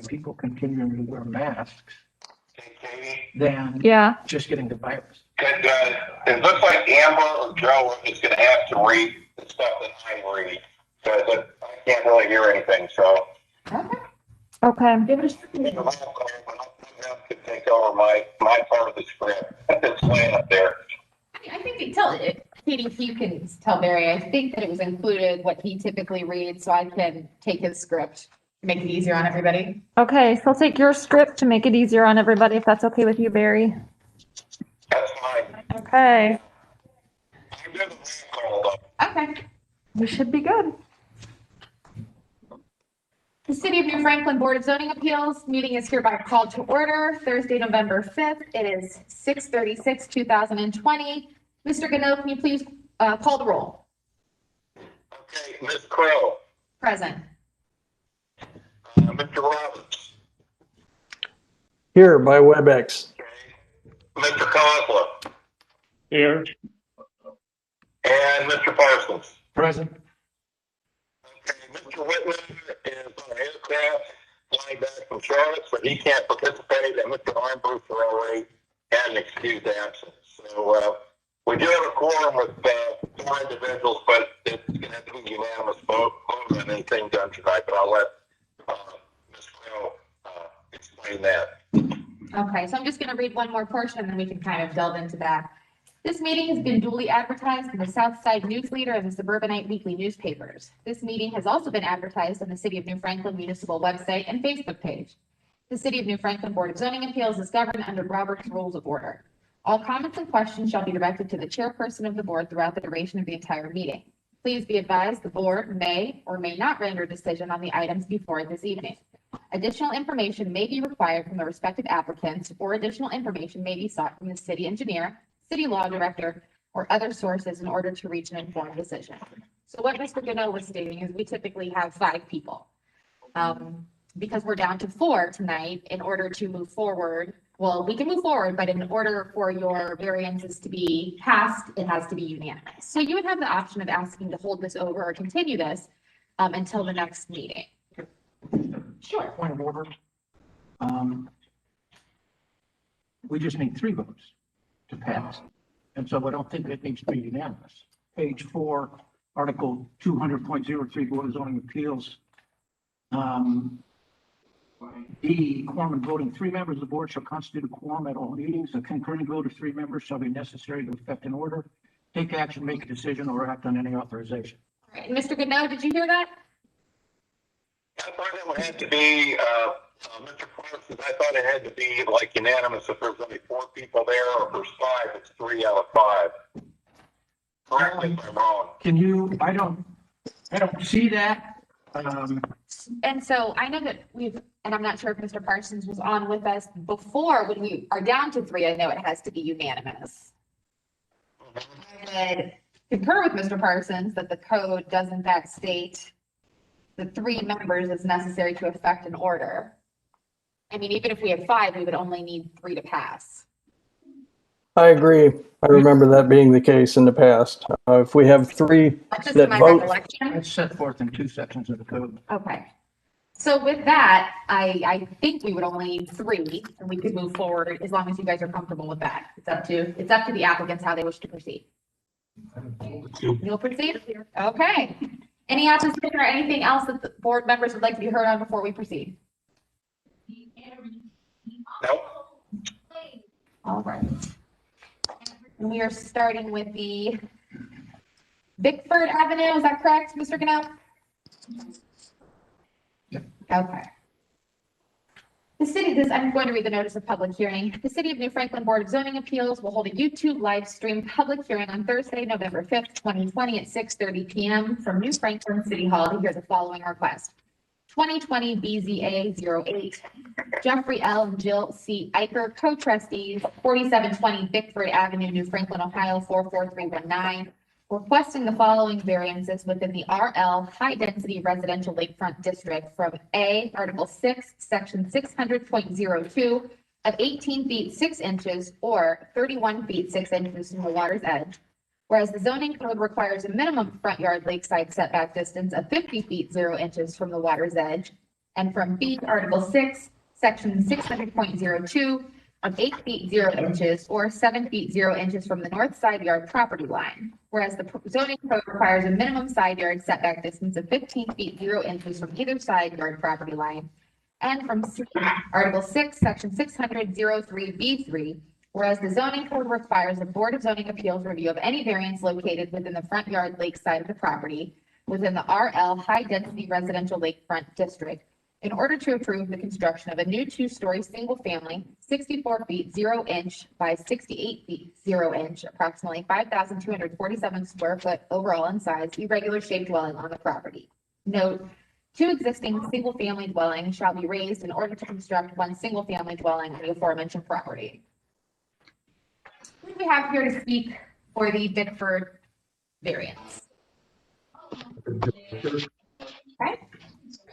people continuing to wear masks Hey, Katie, than Yeah. just getting the virus. it looks like Amber or Joe is going to have to read the stuff that I read, because I can't really hear anything, so. Okay. Give it a roll call, but I'll have to take over my part of the script. It's laying up there. I think Katie, if you can tell Barry, I think that it was included what he typically reads, so I can take his script, make it easier on everybody. Okay, so I'll take your script to make it easier on everybody, if that's okay with you, Barry. That's fine. Okay, I'm doing the roll call though. Okay. we should be good. The City of New Franklin Board of Zoning Appeals meeting is hereby called to order Thursday, November 5th. It is 6:36, 2020. Mr. Gano, can you please call the roll? Okay, Ms. Crowe, Present. Mr. Roberts, Here by WebEx. okay, Mr. Kozla, Here. and Mr. Parsons. Present. Okay, Mr. Whitman is on an aircraft flying back from Charlotte, so he can't participate, and Mr. Armbruster already had an excused absence. So, we do have a quorum with 4 individuals, but it's going to have to be unanimous vote on anything done tonight, but I'll let Ms. Crowe explain that. Okay, so I'm just going to read one more portion and then we can kind of delve into that. This meeting has been duly advertised in the South Side News Leader and the Suburbanite Weekly newspapers. This meeting has also been advertised on the City of New Franklin Municipal website and Facebook page. The City of New Franklin Board of Zoning Appeals is governed under Robert's Rules of Order. All comments and questions shall be directed to the chairperson of the board throughout the duration of the entire meeting. Please be advised the board may or may not render a decision on the items before it this evening. Additional information may be required from the respective applicants, or additional information may be sought from the city engineer, city law director, or other sources in order to reach an informed decision. So what Mr. Gano was stating is we typically have 5 people. Because we're down to 4 tonight, in order to move forward, well, we can move forward, but in order for your variances to be passed, it has to be unanimous. So you would have the option of asking to hold this over or continue this until the next meeting. Sure. Point of order. We just need 3 votes to pass. And so I don't think it needs to be unanimous. Page 4, Article 200.03, Board of Zoning Appeals. D, quorum and voting 3 members of the board shall constitute a quorum at all meetings. A concurring vote of 3 members shall be necessary to effect an order, take action, make a decision, or act on any authorization. All right, Mr. Goodnow, did you hear that? I thought it would have to be, Mr. Parsons, I thought it had to be like unanimous if there's only 4 people there, or if there's 5, it's 3 out of 5. Correct me if I'm wrong. Can you, I don't see that. And so I know that and I'm not sure if Mr. Parsons was on with us before, when we are down to 3, I know it has to be unanimous. I would concur with Mr. Parsons that the code does in fact state the 3 members is necessary to effect an order. I mean, even if we had 5, we would only need 3 to pass. I agree. I remember that being the case in the past. If we have 3 That's just that my vote, recollection. It's set forth in 2 sections of the code. Okay. So with that, I think we would only need 3 and we could move forward as long as you guys are comfortable with that. It's up to the applicants how they wish to proceed. You'll proceed? Okay. Any opposition or anything else that the board members would like to be heard on before we proceed? Nope. All right. And we are starting with the Bickford Avenue, is that correct, Mr. Gano? Yep. Okay. I'm going to read the notice of public hearing. The City of New Franklin Board of Zoning Appeals will hold a YouTube live stream public hearing on Thursday, November 5th, 2020 at 6:30 p.m. from New Franklin City Hall to hear the following request. 2020 BZA 08, Jeffrey L. and Jill C. Eicher, co-trustees, 4720 Bickford Avenue, New Franklin, Ohio, 44319, requesting the following variances within the RL High Density Residential Lakefront District from A, Article 6, Section 600.02 of 18 feet 6 inches or 31 feet 6 inches from the water's edge. Whereas the zoning code requires a minimum front yard lakeside setback distance of 50 feet 0 inches from the water's edge, And from B, Article 6, Section 600.02 of 8 feet 0 inches or 7 feet 0 inches from the north side yard property line. Whereas the zoning code requires a minimum side yard setback distance of 15 feet 0 inches from either side yard property line. And from C, Article 6, Section 600.03B3, whereas the zoning code requires the Board of Zoning Appeals review of any variance located within the front yard lakeside of the property within the RL High Density Residential Lakefront District in order to approve the construction of a new 2-story single-family, 64 feet 0 inch by 68 feet 0 inch, approximately 5,247 square foot overall in size, irregular shaped dwelling on the property. Note, 2 existing single-family dwellings shall be raised in order to construct 1 single-family dwelling on the aforementioned property. Who do we have here to speak for the Bickford variance? Okay.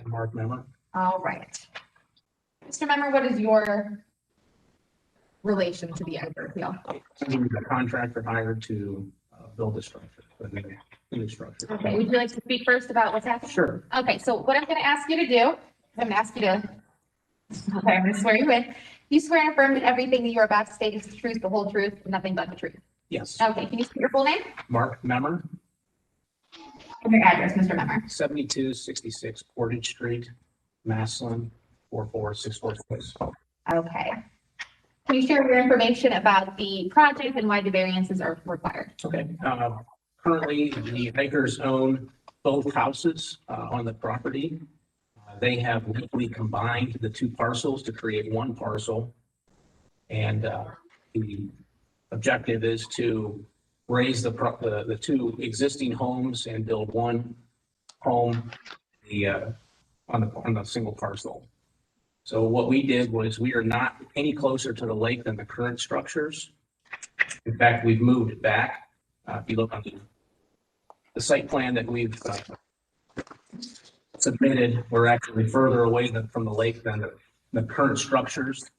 Mark Memmer. All right. Mr. Member, what is your relation to the Edward appeal? I'm the contractor hired to build the structure, the new structure. Okay, would you like to speak first about what's happening? Sure. Okay, so what I'm going to ask you to do, I'm going to ask you to, okay, I'm going to swear you in. You swear and affirm that everything that you're about to state is the truth, the whole truth, and nothing but the truth. Yes. Okay, can you speak your full name Mark Memmer, and your address, Mr. Member? 7266 Portage Street, Maslin, 44646. Okay. Can you share your information about the project and why the variances are required? Okay. Currently, the Bakers own both houses on the property. They have legally combined the 2 parcels to create 1 parcel. And the objective is to raise the 2 existing homes and build 1 home on the single parcel. So what we did was we are not any closer to the lake than the current structures. In fact, we've moved it back. If you look on the site plan that we've submitted, we're actually further away from the lake than the current structures.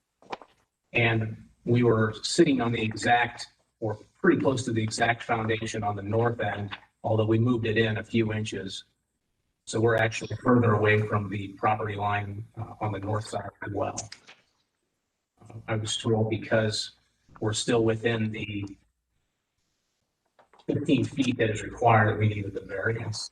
And we were sitting on the exact, or pretty close to the exact foundation on the north end, although we moved it in a few inches. So we're actually further away from the property line on the north side as well. I was told because we're still within the 15 feet that is required, that we needed the variance.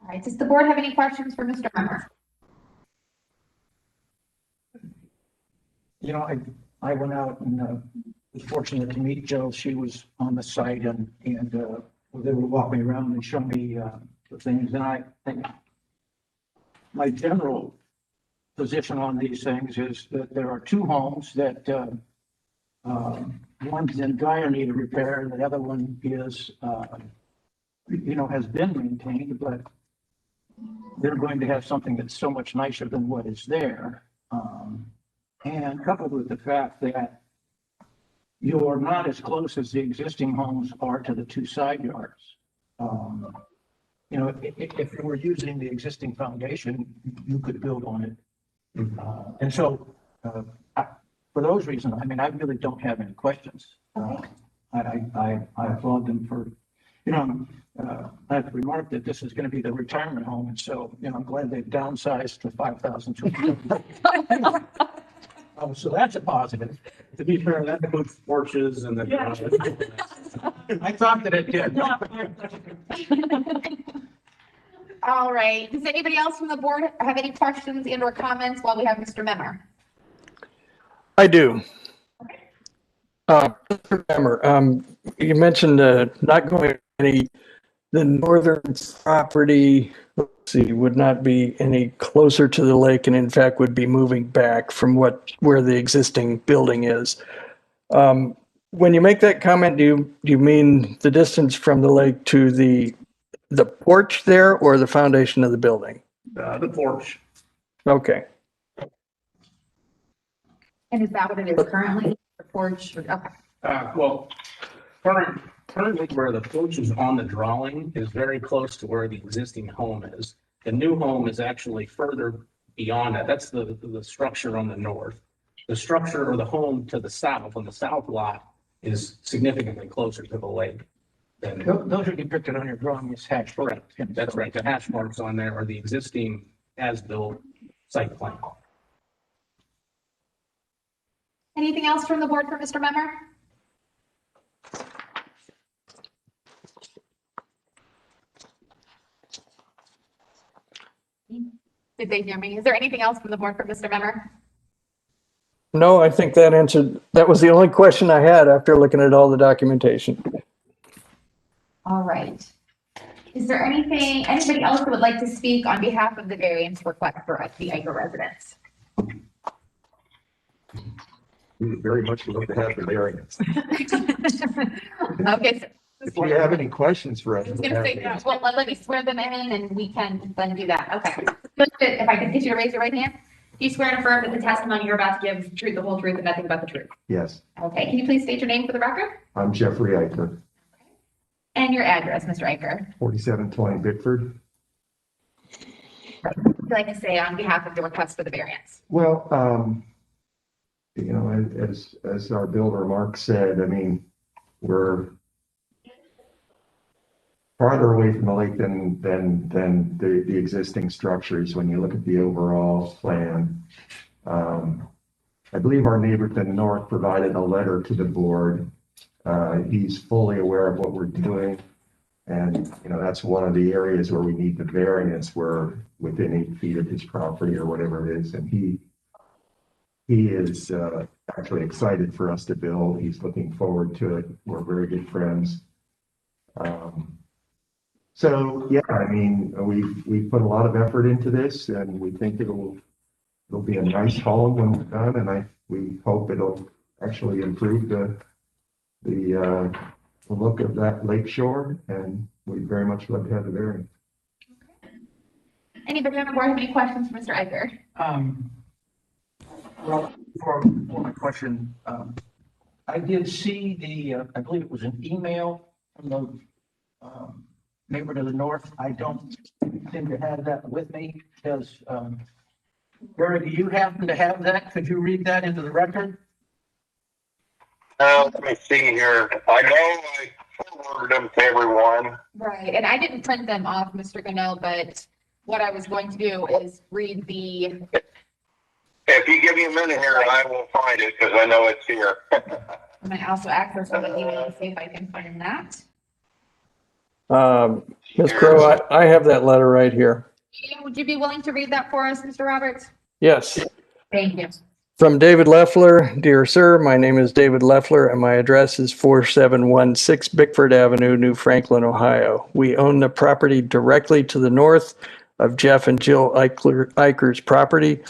All right, does the board have any questions for Mr. Member? You know, I went out and was fortunate to meet Jill. She was on the site and was able to walk me around and show me the things. And I think my general position on these things is that there are 2 homes that one's in dire need of repair and the other one is, has been maintained, but they're going to have something that's so much nicer than what is there. And coupled with the fact that you're not as close as the existing homes are to the 2 side yards. If you were using the existing foundation, you could build on it. And so, for those reasons, I mean, I really don't have any questions. I applaud them for, I have remarked that this is going to be the retirement home. And so, I'm glad they've downsized to 5,200. So that's a positive. To be fair, that includes porches and the. I thought that it did. All right, does anybody else from the board have any questions and or comments while we have Mr. Memmer? I do. Mr. Member, you mentioned not going the northern property, let's see, would not be any closer to the lake and in fact would be moving back from where the existing building is. When you make that comment, do you mean the distance from the lake to the porch there or the foundation of the building? The porch. Okay. And is that what it is currently, the porch? Okay. Well, currently where the porch is on the drawing is very close to where the existing home is. The new home is actually further beyond that. That's the structure on the north. The structure or the home to the south, on the south lot, is significantly closer to the lake than. Those are depicted on your drawing as hatched. Correct. That's right. The hash marks on there are the existing as-built site plan. Anything else from the board for Mr. Memmer? Did they hear me? Is there anything else from the board for Mr. Memmer? No, I think that answered, that was the only question I had after looking at all the documentation. All right. Is there anybody else who would like to speak on behalf of the variance request for the Iker residents? We would very much love to have the variance. Okay. If you have any questions for us. I was gonna say, well, let me swear them in and we can then do that. Okay. If I could get you to raise your right hand. Do you swear and affirm that the testimony you're about to give is the truth, the whole truth, and nothing but the truth? Yes, Okay. Can you please state your name for the record? I'm Jeffrey Eicher, And your address, Mr. Iker. 4720 Bickford. What would you like to say on behalf of the request for the variance? Well, you know, as our builder Mark said, I mean, we're farther away from the lake than the existing structures when you look at the overall plan. I believe our neighbor to the north provided a letter to the board. He's fully aware of what we're doing. And, you know, that's one of the areas where we need the variance. We're within 8 feet of his property or whatever it is. And he is actually excited for us to build. He's looking forward to it. We're very good friends. So yeah, I mean, we've put a lot of effort into this, and we think it'll be a nice home when we're done, and we hope it'll actually improve the look of that lake shore, and we'd very much love to have the variance. Anybody on the board have any questions for Mr. Iker? Well, for my question, I did see I believe it was an email from the neighbor to the north. I don't seem to have that with me. Does, Barry, do you happen to have that? Could you read that into the record? Let me see here. I know I forwarded them to everyone. Right, and I didn't print them off, Mr. Gunnell, but what I was going to do is read the. If you give me a minute here, I will find it because I know it's here. I'm gonna also access the email and see if I can find that. Ms. Crowe, I have that letter right here. Would you be willing to read that for us, Mr. Roberts? Yes. Thank you. From David Leffler, dear sir, my name is David Leffler and my address is 4716 Bickford Avenue, New Franklin, Ohio. We own the property directly to the north of Jeff and Jill Eicher's property.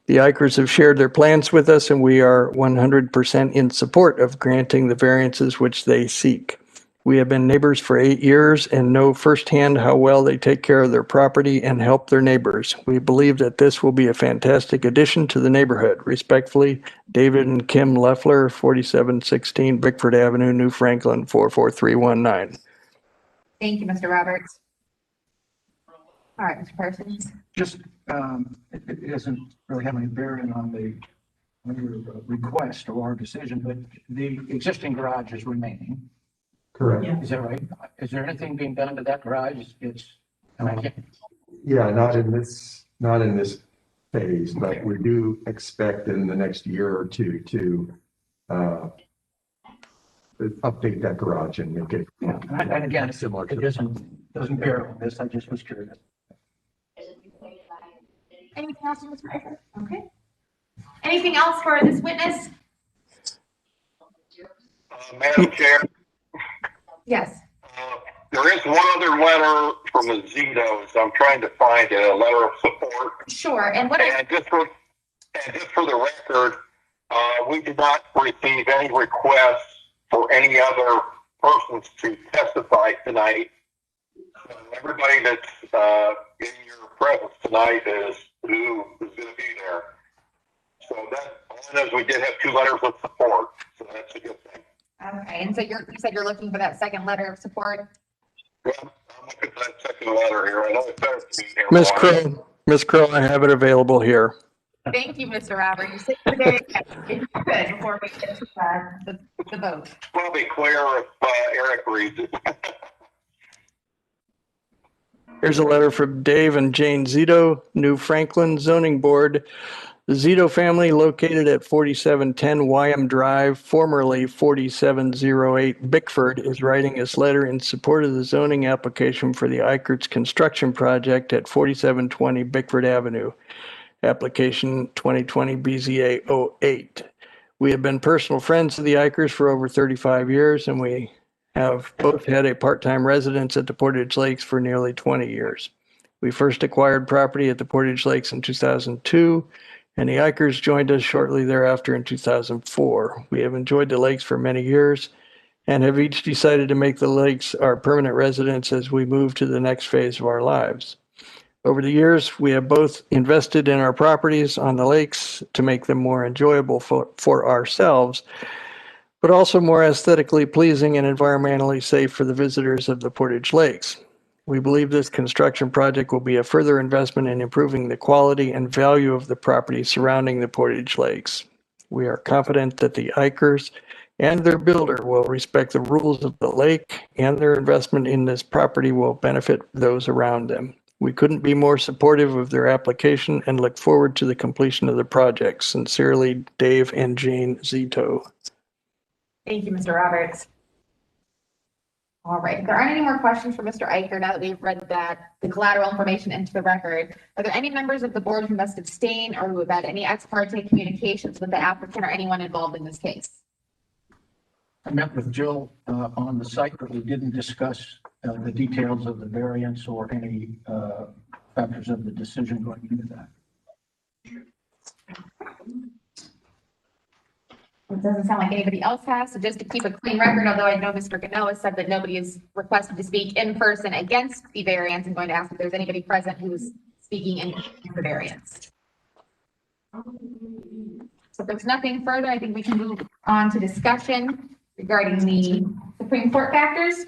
The Eichers have shared their plans with us and we are 100% in support of granting the variances which they seek. We have been neighbors for 8 years and know firsthand how well they take care of their property and help their neighbors. We believe that this will be a fantastic addition to the neighborhood. Respectfully, David and Kim Leffler, 4716 Bickford Avenue, New Franklin, 44319. Thank you, Mr. Roberts. All right, Mr. Parsons. Just, it doesn't really have any bearing on your request or our decision, but the existing garage is remaining. Correct. Is that right? Is there anything being done to that garage? Yeah, not in this phase, but we do expect in the next year or two to update that garage and make it. Yeah, and again, Similar to it doesn't bear on this. I just was curious. Anything else, Mr. Iker? Okay. Anything else for this witness? Madam Chair, Yes. there is one other letter from the Zitos. I'm trying to find it, a letter of support. Sure, and what is, And just for the record, we did not receive any requests for any other persons to testify tonight. So everybody that's in your presence tonight is who is going to be there. So that, all I know is we did have 2 letters of support, so that's a good thing. okay, and so you said you're looking for that second letter of support? Well, I'm looking at that second letter here. I know it's better to be here. Ms. Crowe, I have it available here. Thank you, Mr. Roberts. If you could, before we get to the vote. Probably clear if Eric reads it. Here's a letter from Dave and Jane Zito, New Franklin Zoning Board. The Zito family, located at 4710 Wyam Drive, formerly 4708 Bickford, is writing this letter in support of the zoning application for the Eichert's construction project at 4720 Bickford Avenue. Application 2020 BZA 08. We have been personal friends of the Eichers for over 35 years, and we have both had a part-time residence at the Portage Lakes for nearly 20 years. We first acquired property at the Portage Lakes in 2002, and the Eichers joined us shortly thereafter in 2004. We have enjoyed the lakes for many years and have each decided to make the lakes our permanent residence as we move to the next phase of our lives. Over the years, we have both invested in our properties on the lakes to make them more enjoyable for ourselves, but also more aesthetically pleasing and environmentally safe for the visitors of the Portage Lakes. We believe this construction project will be a further investment in improving the quality and value of the property surrounding the Portage Lakes. We are confident that the Eichers and their builder will respect the rules of the lake, and their investment in this property will benefit those around them. We couldn't be more supportive of their application and look forward to the completion of the project. Sincerely, Dave and Jane Zito. Thank you, Mr. Roberts. All right, if there aren't any more questions for Mr. Eicher, now that we've read the collateral information into the record, are there any members of the board who must abstain or who have had any ex parte communications with the applicant or anyone involved in this case? I met with Jill on the site, but we didn't discuss the details of the variance or any factors of the decision going into that. It doesn't sound like anybody else has, so just to keep a clean record, although I know Mr. Ganoa said that nobody is requested to speak in person against the variance, I'm going to ask if there's anybody present who's speaking in the variance. So if there's nothing further, I think we can move on to discussion regarding the Supreme Court factors.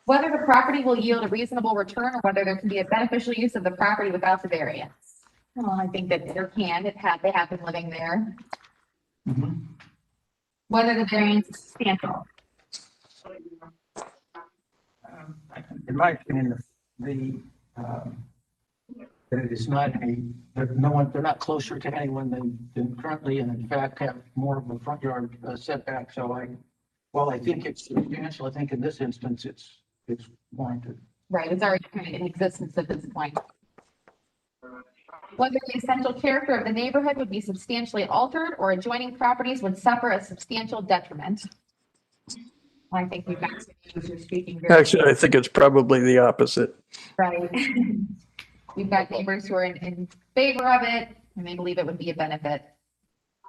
Whether the property will yield a reasonable return or whether there can be a beneficial use of the property without the variance. Well, I think that there can, they have been living there. Mm-hmm. Whether the variance is substantial. In my opinion, that it is not they're not closer to anyone than currently, and in fact have more of a front yard setback. So while I think it's substantial, I think in this instance it's warranted. Right, it's already kind of in existence at this point. Whether the essential character of the neighborhood would be substantially altered or adjoining properties would suffer a substantial detriment. I think we've got those who are speaking. Actually, I think it's probably the opposite. Right. We've got neighbors who are in favor of it, and they believe it would be a benefit.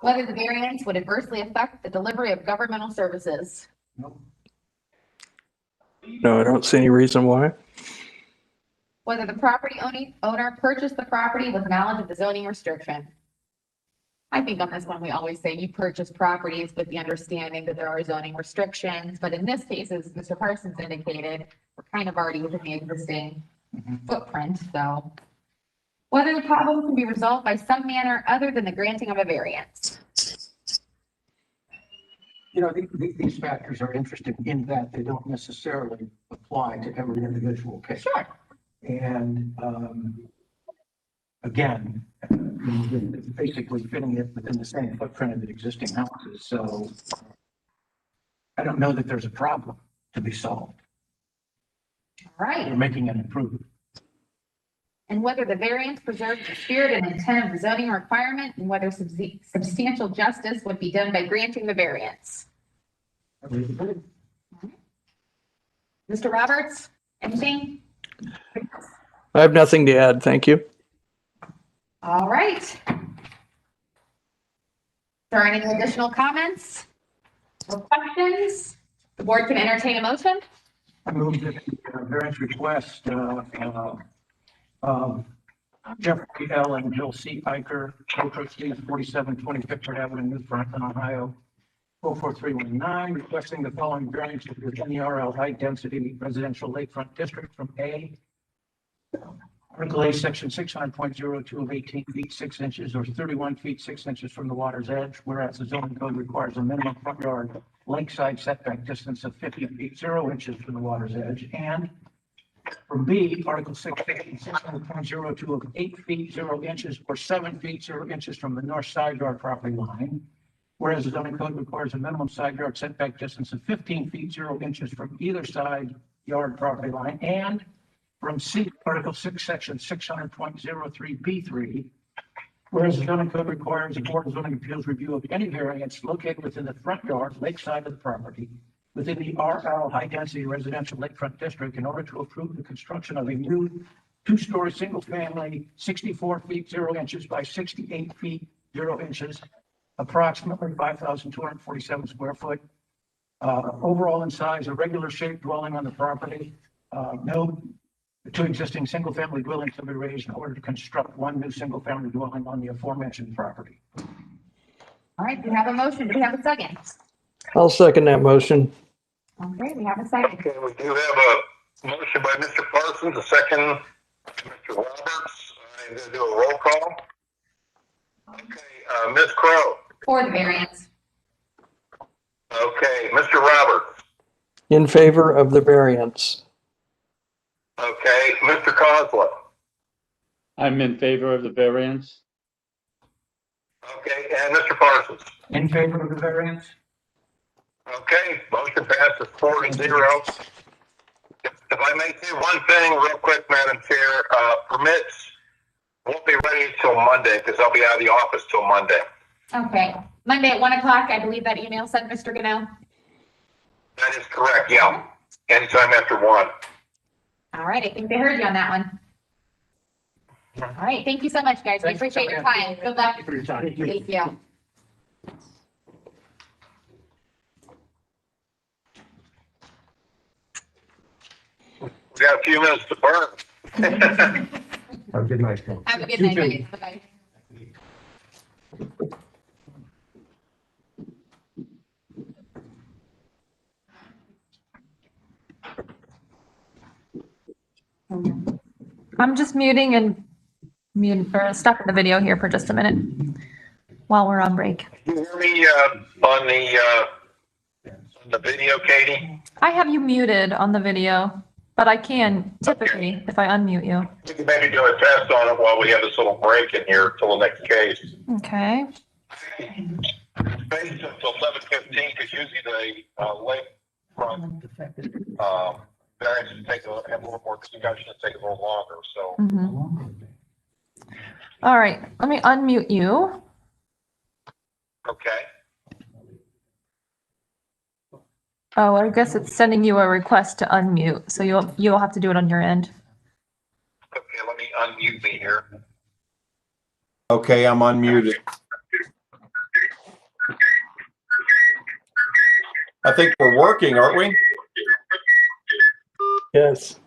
Whether the variance would adversely affect the delivery of governmental services. Nope. No, I don't see any reason why. Whether the property owner purchased the property with knowledge of the zoning restriction. I think on this one, we always say you purchase properties with the understanding that there are zoning restrictions, but in this case, as Mr. Parsons indicated, we're kind of already within the existing footprint, so. Whether the problem can be resolved by some manner other than the granting of a variance. You know, these factors are interesting in that they don't necessarily apply to every individual case. Sure. And again, it's basically fitting it within the same footprint of the existing houses. So I don't know that there's a problem to be solved. All right. We're making an improvement. And whether the variance preserves the spirit and intent of the zoning requirement and whether substantial justice would be done by granting the variance. Mr. Roberts, anything? I have nothing to add. Thank you. All right. Is there any additional comments or questions? The board can entertain a motion. I move that the variance request Jeffrey L. and Jill C. Eicher, co-trustees, 4720 Bickford Avenue, New Franklin, Ohio, 04319, requesting the following variance within the RL high density residential lakefront district from A Article A, section 600.02 of 18 feet 6 inches or 31 feet 6 inches from the water's edge, whereas the zoning code requires a minimum front yard lakeside setback distance of 50 feet 0 inches from the water's edge. And from B, Article 6, section 600.02 of 8 feet 0 inches or 7 feet 0 inches from the north side yard property line, whereas the zoning code requires a minimum side yard setback distance of 15 feet 0 inches from either side yard property line. And from C, Article 6, section 600.03B3, whereas the zoning code requires a board of zoning appeals review of any variance located within the front yard, lakeside of the property, within the RL high-density residential lakefront district in order to approve the construction of a new two-story, single-family, 64 feet 0 inches by 68 feet 0 inches, approximately 5,247 square foot, overall in size, a regular shaped dwelling on the property. No two existing single-family dwellings to be raised in order to construct one new single-family dwelling on the aforementioned property. All right, we have a motion. Do we have a second? I'll second that motion. Okay, we have a second. Okay, we do have a motion by Mr. Parsons, a second by Mr. Roberts. I'm going to do a roll call. Okay, Ms. Crowe. For the variance. Okay, Mr. Roberts. In favor of the variance. Okay, Mr. Kozla. I'm in favor of the variance. Okay, and Mr. Parsons. In favor of the variance? Okay, motion passes 4-0. If I may say one thing real quick, Madam Chair, permits won't be ready till Monday because I'll be out of the office till Monday. Okay, Monday at 1 o'clock, I believe that email said, Mr. Gannell. That is correct, yeah. Anytime after 1. All right, I think they heard you on that one. All right, thank you so much, guys. We Thanks for appreciate your coming time. Good luck. Thank you for your time. Thank you. We got a few minutes to burn. Have a good night. Have a good You night, too. guys. Bye-bye. I'm just muting and stopping the video here for just a minute while we're on break. Can you hear me on the video, Katie? I have you muted on the video, but I can typically if I unmute you. We can maybe do a test on it while we have this little break in here till the next case. Okay. Space until 7:15 because usually the link from variance have a little more discussion and take a little longer. So All right. Let me unmute you. okay. Oh, I guess it's sending you a request to unmute, so you'll have to do it on your end. Okay, let me unmute me here. Okay, I'm unmuted. I think we're working, aren't we? Yes.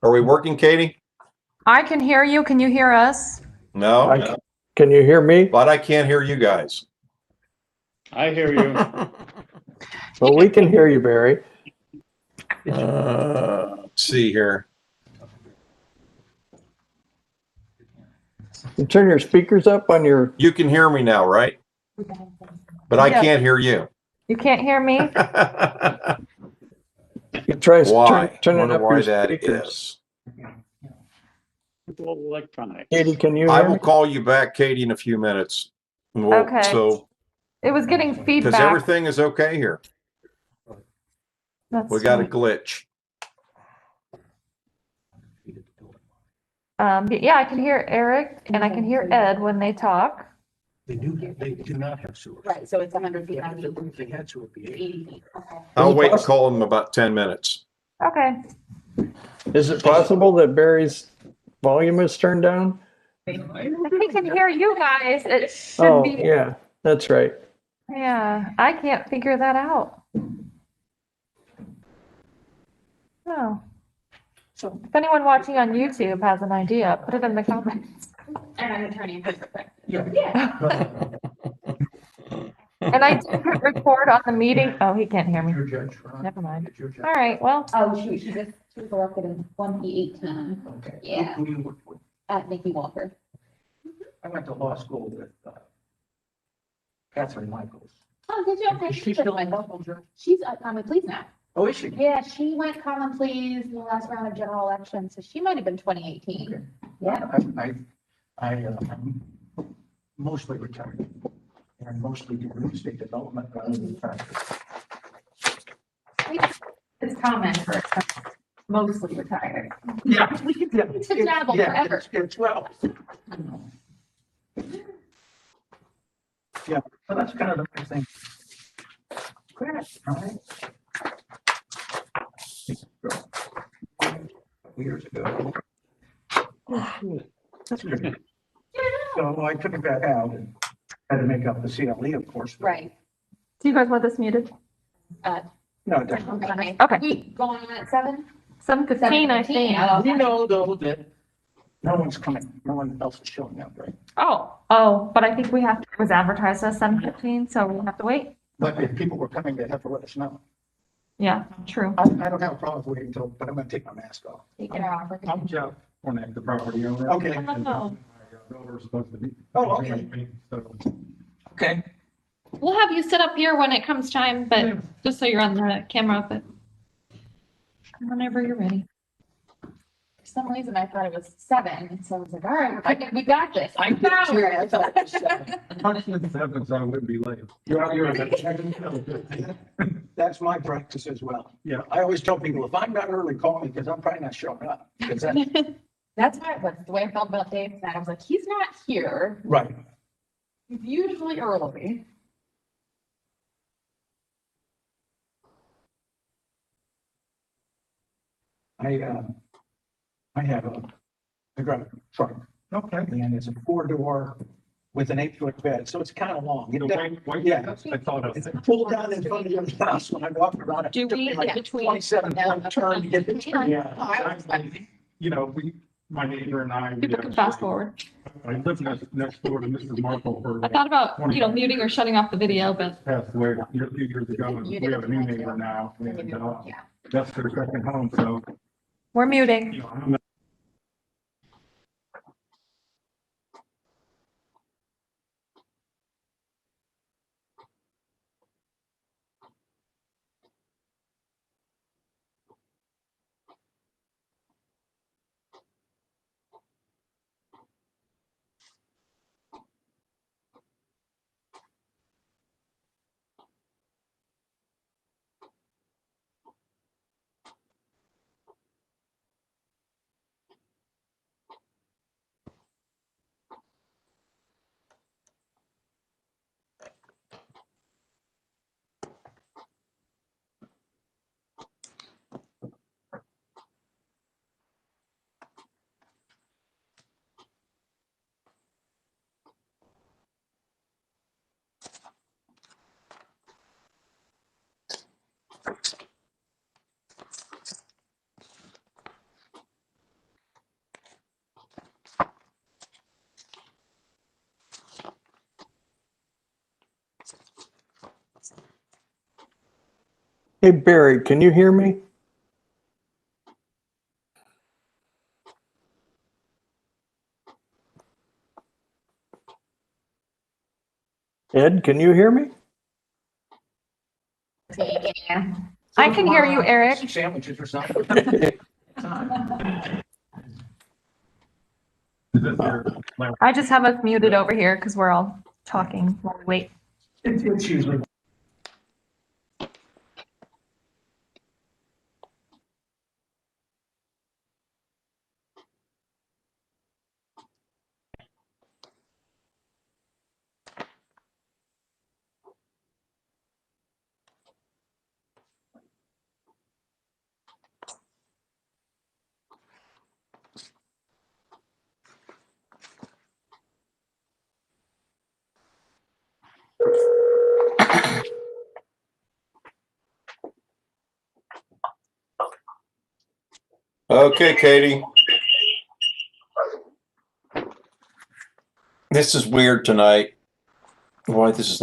Are we working, Katie? I can hear you. Can you hear us? No, Can you hear me? but I can't hear you guys. I hear you. Well, we can hear you, Barry. Let's see here. You turn your speakers up on your. You can hear me now, right? But I Yeah. can't hear you. You can't hear me? You try Why? turning Wonder up why your that speakers. is. It's all electronic. Katie, can you I hear will me? call you back, Katie, in a few minutes. Okay. So, It was getting because feedback. everything is okay here. Let's We got a see. glitch. Yeah, I can hear Eric and I can hear Ed when they talk. They do not have sewer. Right, so it's 100 feet. If they had sewer, it'd be 80. 80 feet. Okay. I'll wait and call them about 10 minutes. Okay. Is it possible that Barry's volume is turned down? He can hear you guys. It should Oh, be. yeah, that's right. Yeah, I can't figure that out. No. So, If anyone watching on YouTube has an idea, put it in the comments. And I'm attorney. yeah. And I did hit record on the meeting. Oh, he can't hear me. Your judge, Ron. Never mind. It's your judge. All right, well, Oh, shoot, she was elected in 2018. Okay. Yeah. Who do you work with? at Nikki Walker. I went to law school with Catherine Michaels. Oh, did you? Okay. Is she still in local jury? She's at Common Pleas now. Oh, is she? Yeah, she went Common Pleas in the last round of general election, so she might have been 2018. Okay. Yeah. I'm mostly retired and mostly do real estate development rather than practice. It's common for mostly retired. Yeah. It's a dabble Yeah, forever. it's well. Yeah, so that's kind of the main thing. Crash, right? Years ago. That's good. So I took it back out and had to make up the CLE, of course. Right. Do you guys want this muted? No, it doesn't. Okay. Okay. We going on at 7? 7:15, I think. We know though that no one's coming, no one else is showing up, right? Oh, but I think we have, it was advertised as 7:15, so we have to wait. But if people were coming, they'd have to let us know. Yeah, true. I don't have a problem with waiting until, but I'm gonna take my mask off. Take it off. I'm Jeff Hornak, the property owner. Okay. Oh. My builder's supposed to be. Oh, okay. So, Okay. We'll have you sit up here when it comes time, but just so you're on the camera, but whenever you're ready. For some reason, I thought it was 7, and so I was like, all right, we got this. I did too. I thought it was 7. punishment happens, I wouldn't be late. That's my practice as well. Yeah. I always tell people, if I'm not early, call me because I'm probably not showing up. Because that- That's the way I felt about Dave tonight. I was like, he's not here. Right. He's usually early. I have I drive a truck. Okay. And it's a 4-door with an 8-foot bed, so it's kind of long. The white, Yeah. I thought of. It's pulled down in front of your house when I walked around. It Do took me we, like between, 27 point turn to get the turn. Yeah. You know, my neighbor and I. people can fast forward. I lived next door to Mrs. Markle for I thought about, muting or shutting off the video, but passed away a few years ago. And we have a new neighbor now. And, Yeah. that's their second home, so, we're muting. you know, I'm not. Hey, Barry, can you hear me? Ed, can you hear me? Yeah. I can hear you, Eric. Some sandwiches or something. I just have us muted over here because we're all talking while we wait. It's usually. Okay, Katie. This is weird tonight. Why this is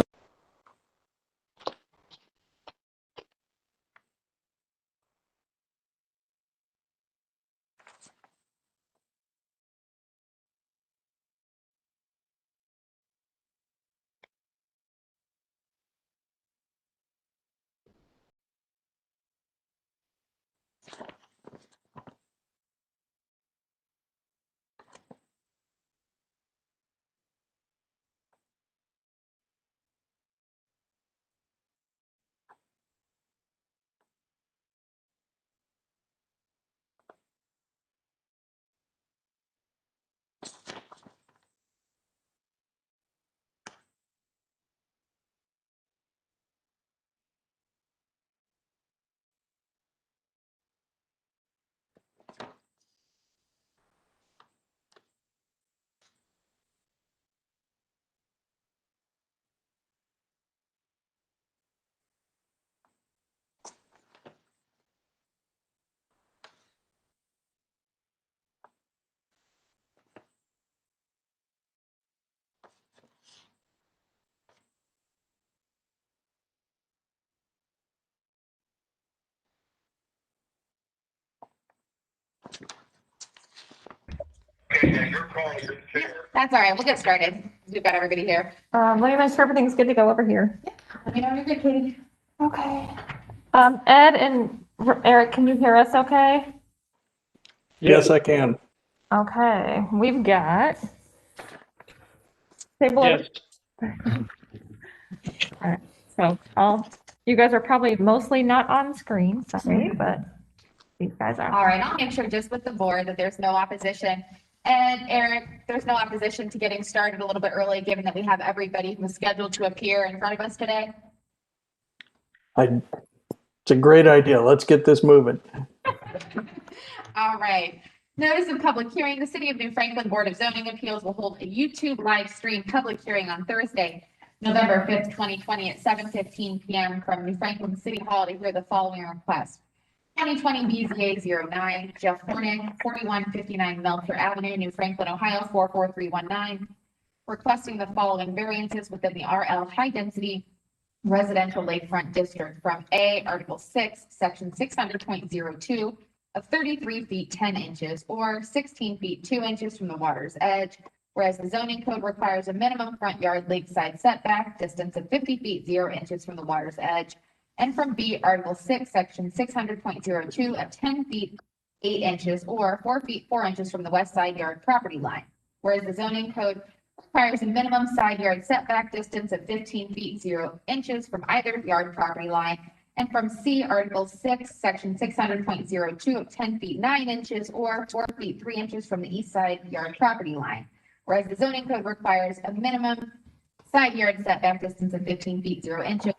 Okay, yeah, your call, your chair. That's all right. We'll get started. We've got everybody here. Let me make sure everything's good to go over here. Let me know when you're good, Katie. Okay. Ed and Eric, can you hear us okay? Yes, I can. Okay, we've got table. Yes, All right, so you guys are probably mostly not on screen, sorry, but these guys are. All right, I'll make sure just with the board that there's no opposition. And Eric, there's no opposition to getting started a little bit early, given that we have everybody who was scheduled to appear in front of us today. It's a great idea. Let's get this moving. All right. Notice of public hearing, the City of New Franklin Board of Zoning Appeals will hold a YouTube live stream public hearing on Thursday, November 5th, 2020 at 7:15 PM from New Franklin City Hall to hear the following request. 2020 BZA 09, Jeff Hornick, 4159 Melcher Avenue, New Franklin, Ohio 44319, requesting the following variances within the RL High Density Residential Lakefront District from A, Article 6, Section 600.02 of 33 feet 10 inches or 16 feet 2 inches from the water's edge, whereas the zoning code requires a minimum front yard lakeside setback distance of 50 feet 0 inches from the water's edge, and from B, Article 6, Section 600.02 of 10 feet 8 inches or 4 feet 4 inches from the west side yard property line, whereas the zoning code requires a minimum side yard setback distance of 15 feet 0 inches from either yard property line, and from C, Article 6, Section 600.02 of 10 feet 9 inches or 4 feet 3 inches from the east side yard property line, whereas the zoning code requires a minimum side yard setback distance of 15 feet 0 inches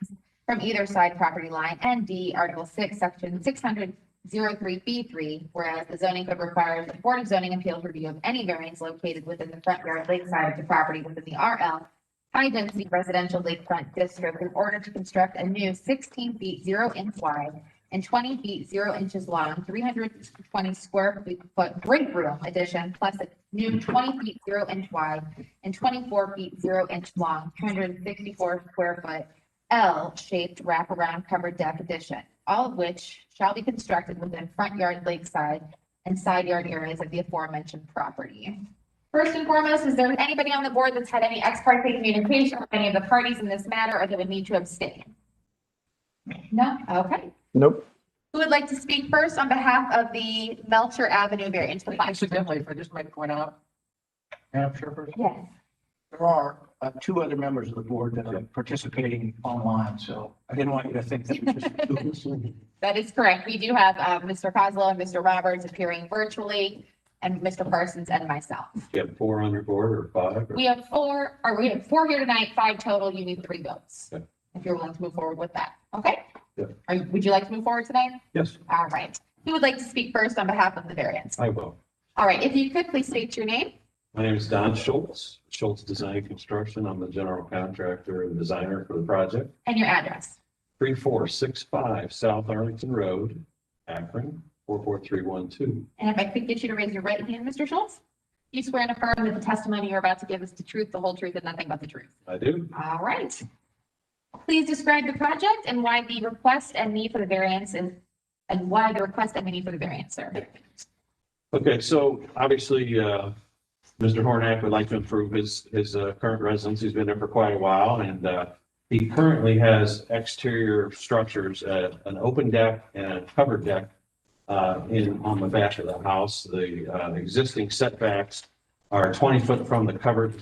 from either side property line, and D, Article 6, Section 600.03B3, whereas the zoning code requires the Board of Zoning Appeals review of any variance located within the front yard lakeside of the property within the RL High Density Residential Lakefront District in order to construct a new 16 feet 0 inch wide and 20 feet 0 inches long, 320 square foot break room addition, plus a new 20 feet 0 inch wide and 24 feet 0 inch long, 264 square foot L-shaped wraparound covered deck addition, all of which shall be constructed within front yard, lakeside, and side yard areas of the aforementioned property. First and foremost, is there anybody on the board that's had any ex parte communication with any of the parties in this matter or that would need to abstain? No? Okay. Nope. Who would like to speak first on behalf of the Melcher Avenue variance? Incidentally, if I just might point out, Madam Chairperson, Yes. there are two other members of the board that are participating online, so I didn't want you to think that we just. That is correct. We do have Mr. Kozlow and Mr. Roberts appearing virtually, and Mr. Parsons and myself. You have 4 on your board or 5? We have four here tonight, 5 total. You need 3 votes. Okay. If you're willing to move forward with that. Okay? Yeah. Would you like to move forward tonight? Yes. All right. Who would like to speak first on behalf of the variance? I will. All right. If you could please state your name. My name is Don Schultz, Schultz Design and Construction. I'm the general contractor and designer for the project. And your address. 3465 South Arlington Road, Akron, 44312. And if I could get you to raise your right hand, Mr. Schultz? You swear and affirm that the testimony you're about to give is the truth, the whole truth, and nothing but the truth. I do. All right. Please describe the project and why the request and need for the variance and why the request and the need for the variance, sir. Okay, so obviously, Mr. Hornack would like to improve his current residence. He's been there for quite a while, and he currently has exterior structures, an open deck and a covered deck on the back of the house. The existing setbacks are 20 foot from the covered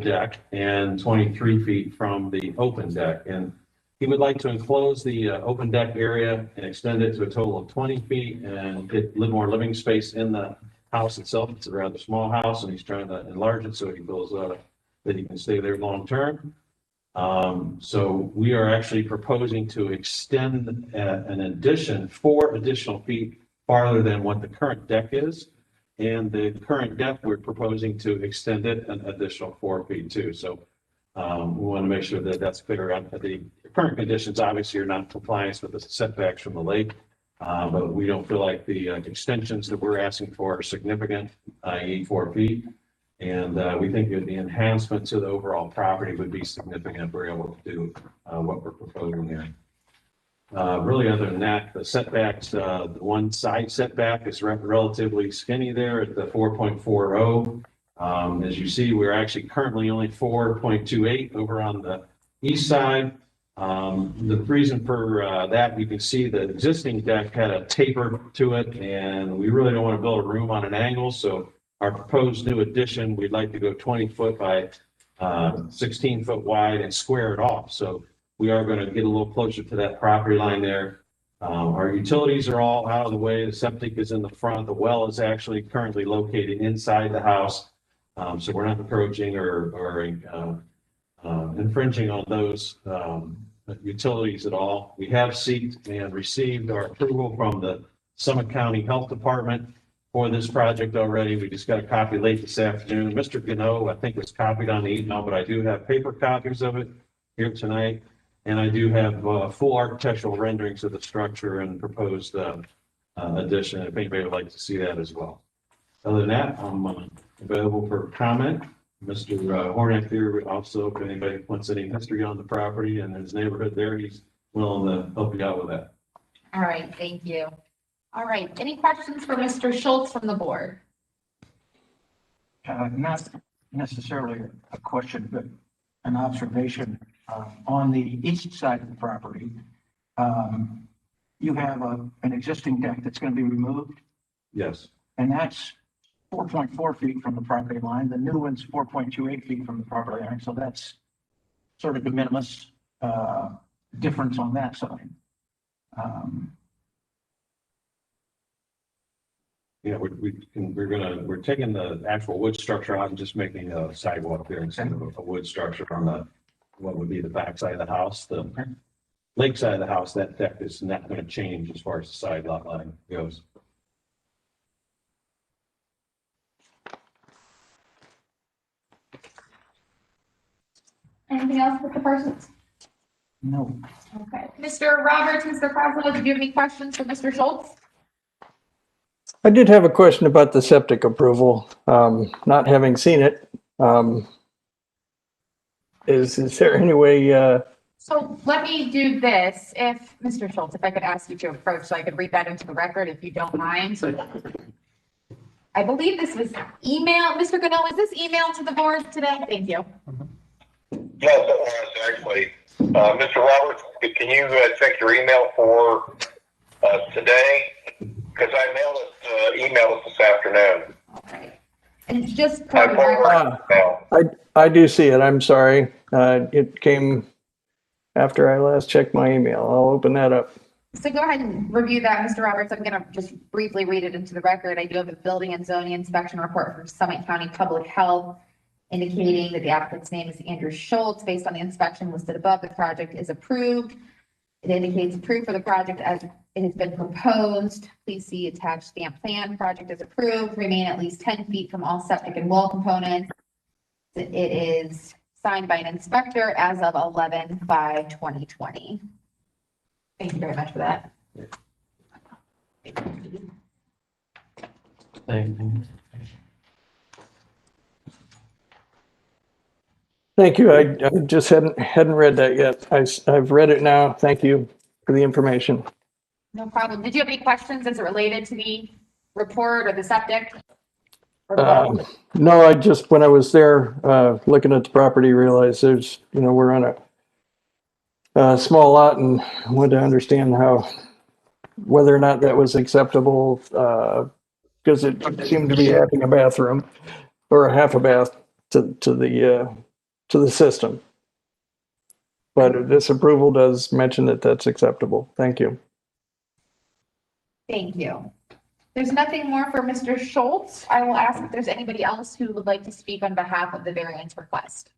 deck and 23 feet from the open deck. And he would like to enclose the open deck area and extend it to a total of 20 feet and get a little more living space in the house itself. It's a rather small house, and he's trying to enlarge it so he feels that he can stay there long term. So we are actually proposing to extend an addition 4 additional feet farther than what the current deck is. And the current deck, we're proposing to extend it an additional 4 feet too. So we want to make sure that that's clear out. The current conditions obviously are not in compliance with the setbacks from the lake. But we don't feel like the extensions that we're asking for are significant, i.e. 4 feet. And we think that the enhancement to the overall property would be significant if we're able to do what we're proposing here. Really, other than that, the setbacks, the one side setback is relatively skinny there at the 4.40. As you see, we're actually currently only 4.28 over on the east side. The reason for that, you can see the existing deck had a taper to it, and we really don't want to build a room on an angle. So our proposed new addition, we'd like to go 20 foot by 16 foot wide and square it off. So we are going to get a little closer to that property line there. Our utilities are all out of the way. The septic is in the front. The well is actually currently located inside the house. So we're not approaching or infringing on those utilities at all. We have sought and received our approval from the Summit County Health Department for this project already. We just got a copy late this afternoon. Mr. Gano, I think, was copied on the email, but I do have paper copies of it here tonight. And I do have full architectural renderings of the structure and proposed addition, if anybody would like to see that as well. Other than that, I'm available for comment. Mr. Hornak here also, if anybody wants any history on the property and his neighborhood there, he's willing to help you out with that. All right, thank you. All right, any questions for Mr. Schultz from the board? Not necessarily a question, but an observation. On the east side of the property, you have an existing deck that's going to be removed, Yes. and that's 4.4 feet from the property line. The new one's 4.28 feet from the property line, so that's sort of de minimis difference on that side. Yeah, we're taking the actual wood structure out and just making a sidewalk there instead of a wood structure on the, what would be the back side of the house. The lake side of the house, that deck is not going to change as far as the side lot line goes. Anything else with the persons? No. Okay, Mr. Roberts, Mr. Kozlow, did you have any questions for Mr. Schultz? I did have a question about the septic approval, not having seen it. Is there any way, So let me do this. If, Mr. Schultz, if I could ask you to approach so I could read that into the record, if you don't mind. I believe this was email, Mr. Gano, is this emailed to the board today? Thank you. Yes, it was actually. Mr. Roberts, can you check your email for today? Because I emailed it this afternoon. All right. And just for I the forwarded record, it now. I do see it, I'm sorry. It came after I last checked my email. I'll open that up. so go ahead and review that, Mr. Roberts. I'm gonna just briefly read it into the record. I do have a building and zoning inspection report from Summit County Public Health indicating that the applicant's name is Andrew Schultz. Based on the inspection listed above, the project is approved. It indicates approved for the project as it has been proposed. Please see attached stamp plan. Project is approved. Remain at least 10 feet from all septic and well components. It is signed by an inspector as of 11/5/2020. Thank you very much for that. Thank you. I just hadn't read that yet. I've read it now. Thank you for the information. No problem. Did you have any questions as it related to the report or the septic? Or the well? No, I just, when I was there, looking at the property, realized there's, we're on a small lot and wanted to understand whether or not that was acceptable, because it seemed to be having a bathroom or a half a bath to the system. But this approval does mention that that's acceptable. Thank you. Thank you. There's nothing more for Mr. Schultz. I will ask if there's anybody else who would like to speak on behalf of the variance request.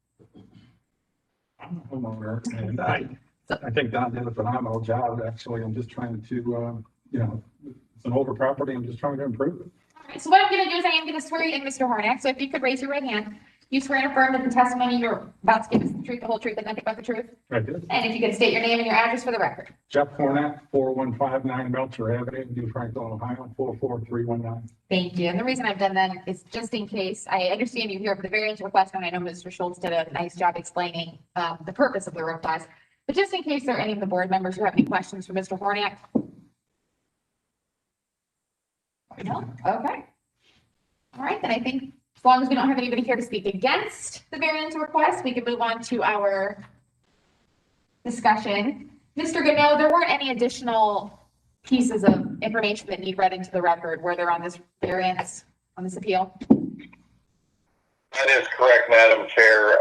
I'm a homeowner, and I think Don did a phenomenal job, actually. I'm just trying to, it's an older property, I'm just trying to improve it. All right, so what I'm gonna do is I am gonna swear you in, Mr. Hornak. So if you could raise your right hand. You swear and affirm that the testimony you're about to give is the truth, the whole truth, and nothing but the truth? I did. And if you could state your name and your address for the record. Jeff Hornak, 4159 Melcher Avenue, New Franklin, Ohio, 44319. Thank you. And the reason I've done that is just in case, I understand you're here for the variance request, and I know Mr. Schultz did a nice job explaining the purpose of the request. But just in case there are any of the board members who have any questions for Mr. Horniak. No? Okay. All right, then I think as long as we don't have anybody here to speak against the variance request, we can move on to our discussion. Mr. Gano, there weren't any additional pieces of information that need read into the record were there on this variance, on this appeal? That is correct, Madam Chair.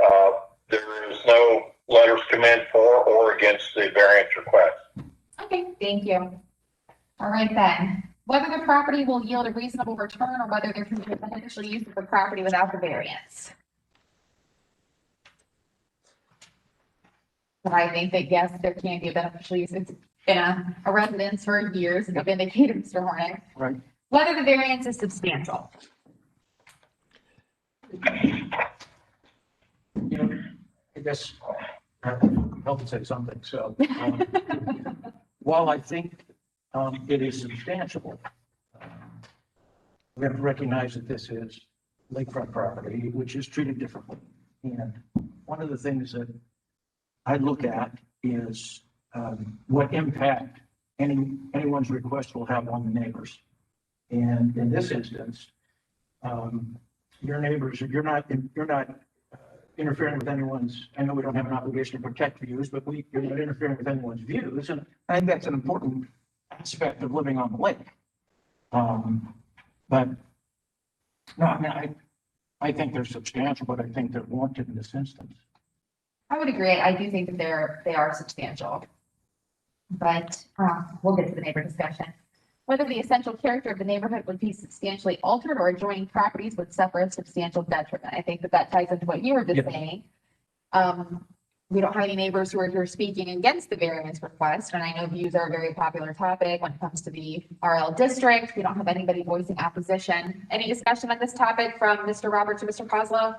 There is no letters come in for or against the variance request. Okay, thank you. All right then, whether the property will yield a reasonable return or whether there can be a beneficial use of the property without the variance. But I think that yes, there can be a beneficial use. It's been a residence for years, and you've indicated, Mr. Hornick. Right. Whether the variance is substantial. You know, I guess I help to say something. So while I think it is substantial, we have to recognize that this is lakefront property, which is treated differently. And one of the things that I look at is what impact anyone's request will have on the neighbors. And in this instance, your neighbors, you're not interfering with anyone's, I know we don't have an obligation to protect views, but you're not interfering with anyone's views. And I think that's an important aspect of living on the lake. But no, I mean, I think they're substantial, but I think they're warranted in this instance. I would agree. I do think that they are substantial. But we'll get to the neighbor discussion. Whether the essential character of the neighborhood would be substantially altered or adjoining properties would suffer a substantial detriment. I think that ties into what you were just saying. We don't have any neighbors who are here speaking against the variance request, and I know views are a very popular topic when it comes to the RL district. We don't have anybody voicing opposition. Any discussion on this topic from Mr. Roberts or Mr. Kozlow?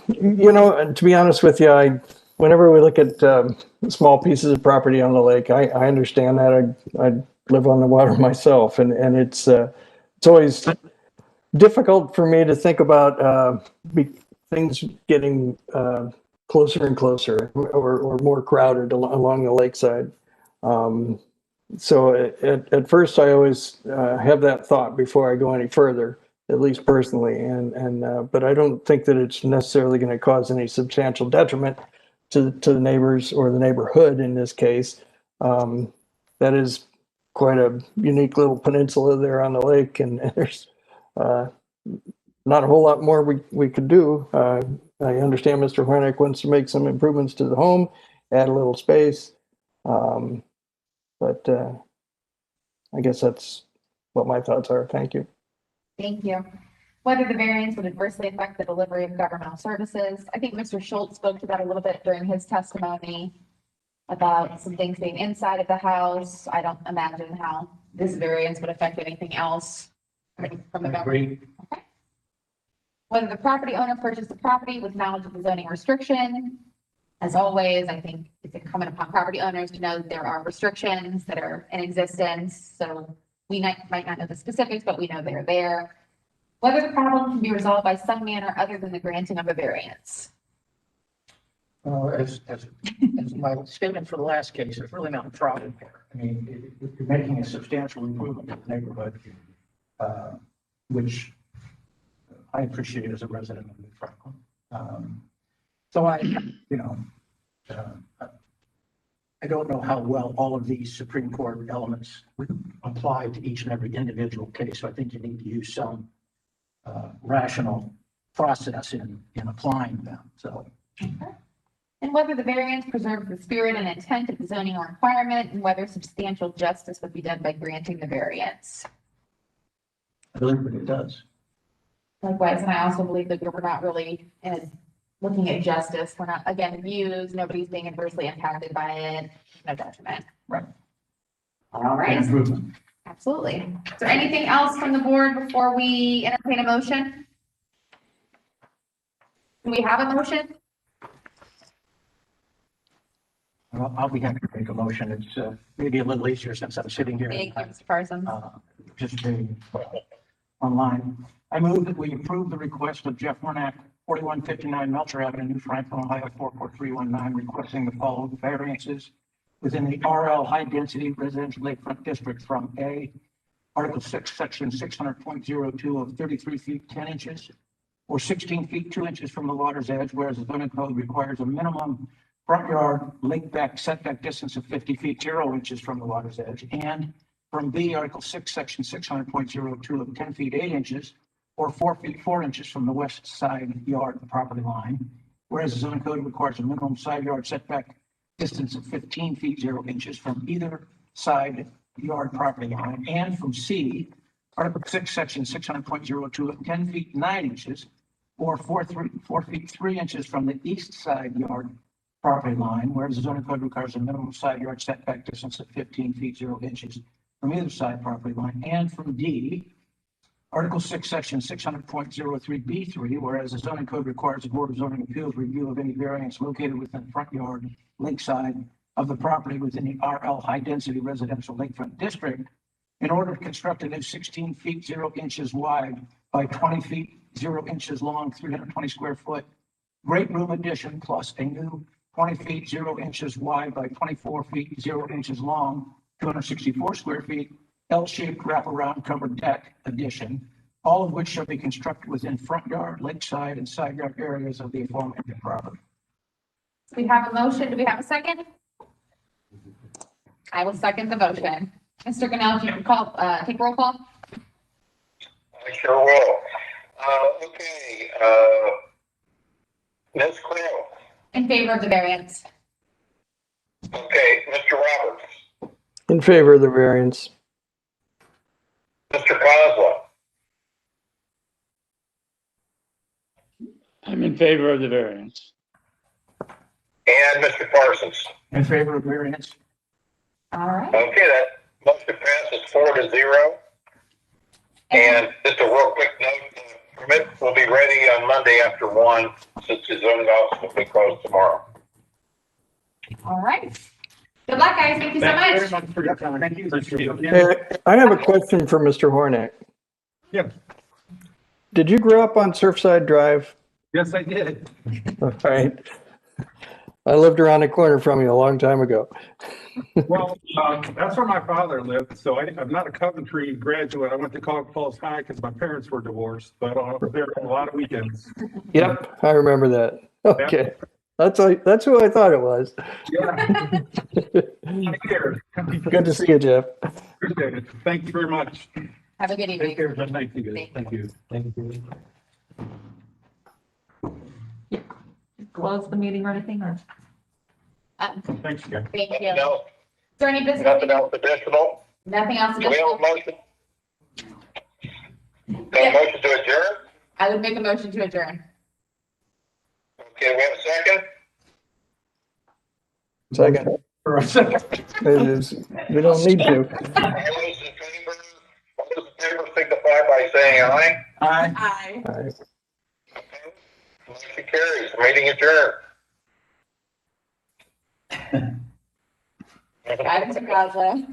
You know, and to be honest with you, whenever we look at small pieces of property on the lake, I understand that. I live on the water myself, and it's always difficult for me to think about things getting closer and closer or more crowded along the lakeside. So at first, I always have that thought before I go any further, at least personally. But I don't think that it's necessarily going to cause any substantial detriment to the neighbors or the neighborhood in this case. That is quite a unique little peninsula there on the lake, and there's not a whole lot more we could do. I understand Mr. Hornick wants to make some improvements to the home, add a little space. But I guess that's what my thoughts are. Thank you. Thank you. Whether the variance would adversely affect the delivery of governmental services. I think Mr. Schultz spoke to that a little bit during his testimony about some things being inside of the house. I don't imagine how this variance would affect anything else from the government. Okay. Whether the property owner purchased the property with knowledge of the zoning restriction. As always, I think it's incumbent upon property owners to know that there are restrictions that are in existence. So we might not know the specifics, but we know they're there. Whether the problem can be resolved by some manner other than the granting of a variance. As my statement for the last case, there's really not a problem here. I mean, you're making a substantial improvement to the neighborhood, which I appreciate as a resident of New Franklin. So I don't know how well all of these Supreme Court elements would apply to each and every individual case. So I think you need to use some rational process in applying them. So. Okay. And whether the variance preserves the spirit and intent of the zoning requirement, and whether substantial justice would be done by granting the variance. I believe that it does. Likewise, and I also believe that we're not really looking at justice. We're not, again, views, nobody's being adversely impacted by it, no detriment. Right. All right. Improvement. Absolutely. Is there anything else from the board before we entertain a motion? Do we have a motion? Well, I'll be happy to make a motion. It's maybe a little easier since I'm sitting here. Thank you, Mr. Parsons. Just online. I move that we approve the request of Jeff Hornack, 4159 Melcher Avenue, New Franklin, Ohio 44319, requesting the following variances within the RL High Density Residential Lakefront District from A, Article 6, Section 600.02 of 33 feet 10 inches or 16 feet 2 inches from the water's edge, whereas the zoning code requires a minimum front yard lake back setback distance of 50 feet 0 inches from the water's edge, and from B, Article 6, Section 600.02 of 10 feet 8 inches or 4 feet 4 inches from the west side yard property line, whereas the zoning code requires a minimum side yard setback distance of 15 feet 0 inches from either side yard property line, and from C, Article 6, Section 600.02 of 10 feet 9 inches or 4 feet 3 inches from the east side yard property line, whereas the zoning code requires a minimum side yard setback distance of 15 feet 0 inches from either side property line, and from D, Article 6, Section 600.03B3, whereas the zoning code requires the Board of Zoning Appeals review of any variance located within the front yard lakeside of the property within the RL High Density Residential Lakefront District in order to construct a new 16 feet 0 inches wide by 20 feet 0 inches long, 320 square foot great room addition plus a new 20 feet 0 inches wide by 24 feet 0 inches long, 264 square feet L-shaped wraparound covered deck addition, all of which shall be constructed within front yard, lakeside, and side yard areas of the aforementioned property. We have a motion. Do we have a second? I will second the motion. Mr. Ganell, if you can call, take roll call. I sure will. Okay, Ms. Crowe. In favor of the variance. Okay, Mr. Roberts, In favor of the variance. Mr. Kozla, I'm in favor of the variance. and Mr. Parsons. In favor of variance? All right. Okay, that motion passes 4-0. And just a real quick note, the permit will be ready on Monday after 1, since the zoning office will be closed tomorrow. All right. Good luck, guys. Thank you so Thank you much. very much for your time. Thank you. I have a question for Mr. Hornack. Yeah. Did you grow up on Surfside Drive? Yes, I did. All right. I lived around the corner from you a long time ago. Well, that's where my father lived. So I'm not a Coventry graduate. I went to College Falls High because my parents were divorced, but there were a lot of weekends. Yep, I remember that. Okay. That's who I thought it was. Yeah. Take care. Good to see you, Jeff. Appreciate it. Thank you very much. Have a good evening. Take care. Thank you. Thank Thank you. Thank you. Close the meeting or anything, or? Thanks, guys. Thank Nothing you. Is else, there any business? nothing else additional? Nothing else Do we have a additional? motion? Got a motion to adjourn? I would make a motion to adjourn. Okay, we have a second? Second. For a second. We don't need to. All those in favor, all those in favor signify by saying aye. Aye. Aye. All right. Okay. Motion carries, meeting adjourned. Guidance and Cosmo.